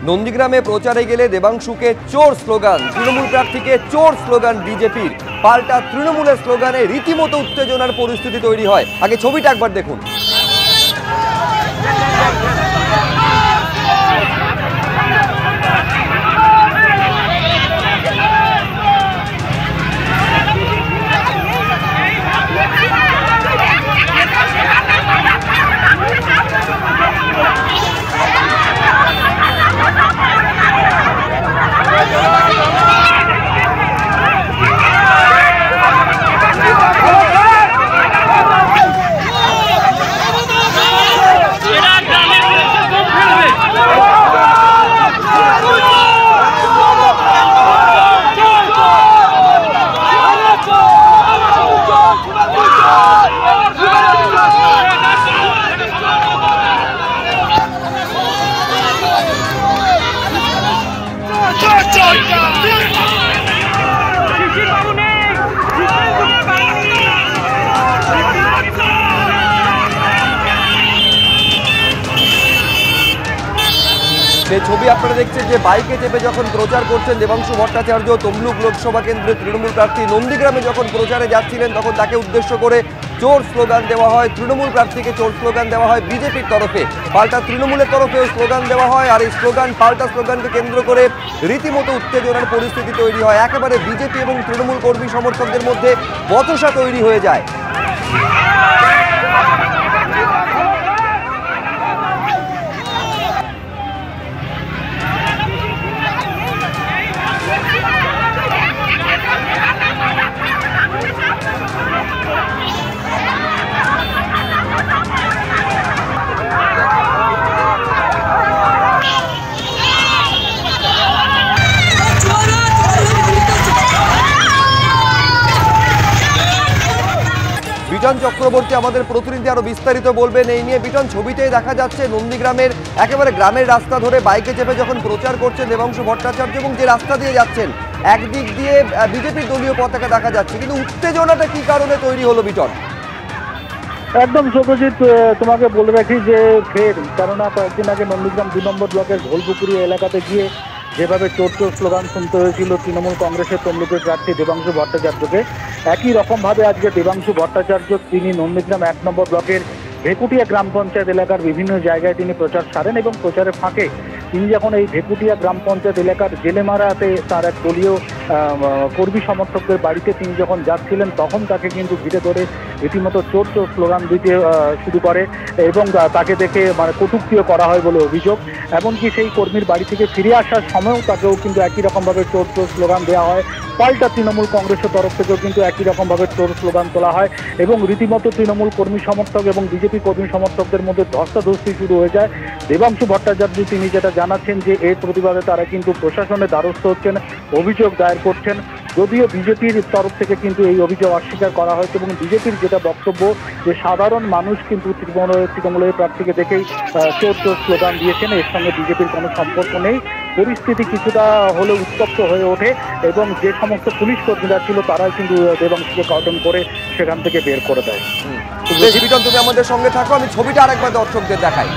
নন্দীগ্রামে প্রচারে গেলে দেবাংশুকে চোর স্লোগান, তৃণমূল প্রার্থীকে চোর স্লোগান বিজেপির। পাল্টা তৃণমূলের স্লোগানে রীতিমতো উত্তেজনার পরিস্থিতি তৈরি হয়। আগে ছবিটা একবার দেখুন। যে ছবি আপনারা দেখছেন, যে বাইকে চেপে যখন প্রচার করছেন দেবাংশু ভট্টাচার্য, তমলুক লোকসভা কেন্দ্রের তৃণমূল প্রার্থী, নন্দীগ্রামে যখন প্রচারে যাচ্ছিলেন তখন তাকে উদ্দেশ্য করে চোর স্লোগান দেওয়া হয়। তৃণমূল প্রার্থীকে চোর স্লোগান দেওয়া হয় বিজেপির তরফে, পাল্টা তৃণমূলের তরফেও স্লোগান দেওয়া হয়। আর এই স্লোগান, পাল্টা স্লোগানকে কেন্দ্র করে রীতিমতো উত্তেজনার পরিস্থিতি তৈরি হয়। একেবারে বিজেপি এবং তৃণমূল কর্মী সমর্থকদের মধ্যে বচসা তৈরি হয়ে যায়। বিটন চক্রবর্তী আমাদের প্রতিনিধি আরো বিস্তারিত বলবেন এই নিয়ে। বিটন, ছবিতেই দেখা যাচ্ছে নন্দীগ্রামের একেবারে গ্রামের রাস্তা ধরে বাইকে চেপে যখন প্রচার করছেন দেবাংশু ভট্টাচার্য, এবং যে রাস্তা দিয়ে যাচ্ছেন একদিক দিয়ে বিজেপির দলীয় পতাকা দেখা যাচ্ছে, কিন্তু উত্তেজনাটা কি কারণে তৈরি হলো বিটন? একদম সত্যজিৎ, তোমাকে বলে রাখি যে ফের, কেননা কয়েকদিন আগে নন্দীগ্রাম ২ নম্বর ব্লকের ঘোলপুকুরি এলাকাতে গিয়ে যেভাবে চোর চোর স্লোগান শুনতে হয়েছিল তৃণমূল কংগ্রেসের তমলুকের প্রার্থী দেবাংশু ভট্টাচার্যকে, একই রকমভাবে আজকে দেবাংশু ভট্টাচার্য তিনি নন্দীগ্রাম ১ নম্বর ব্লকের ভেকুটিয়া গ্রাম পঞ্চায়েত এলাকার বিভিন্ন জায়গায় তিনি প্রচার সারেন এবং প্রচারের ফাঁকে তিনি যখন এই ভেকুটিয়া গ্রাম পঞ্চায়েত এলাকার জেলেমারাতে তার এক দলীয় কর্মী সমর্থকদের বাড়িতে তিনি যখন যাচ্ছিলেন তখন তাকে কিন্তু ঘিরে ধরে রীতিমতো চোর চোর স্লোগান দিতে শুরু করে এবং তাকে দেখে কটূক্তিও করা হয় বলে অভিযোগ। এমনকি সেই কর্মীর বাড়ি থেকে ফিরে আসার সময়ও তাকেও কিন্তু একই রকমভাবে চোর চোর স্লোগান দেওয়া হয়। পাল্টা তৃণমূল কংগ্রেসের তরফ থেকেও কিন্তু একই রকমভাবে চোর স্লোগান তোলা হয় এবং রীতিমতো তৃণমূল কর্মী সমর্থক এবং বিজেপি কর্মী সমর্থকদের মধ্যে ধস্তাধস্তি শুরু হয়ে যায়। দেবাংশু ভট্টাচার্য তিনি যেটা জানাচ্ছেন যে এর প্রতিবাদে তারা কিন্তু প্রশাসনের দ্বারস্থ হচ্ছেন, অভিযোগ দায়ের করছেন। যদিও বিজেপির তরফ থেকে কিন্তু এই অভিযোগ অস্বীকার করা হয়েছে এবং বিজেপির যেটা বক্তব্য যে সাধারণ মানুষ কিন্তু তৃণমূলের প্রার্থীকে দেখেই চোর চোর স্লোগান দিয়েছেন, এর সঙ্গে বিজেপির কোনো সম্পর্ক নেই। পরিস্থিতি কিছুটা হলে উত্তপ্ত হয়ে ওঠে এবং যে সমস্ত পুলিশ কর্মীরা ছিল তারাই কিন্তু দেবাংশুকে কর্ডন করে সেখান থেকে বের করে দেয়। বিটন, তুমি আমাদের সঙ্গে থাকো, আমি ছবিটা আরেকবার দর্শকদের দেখাই।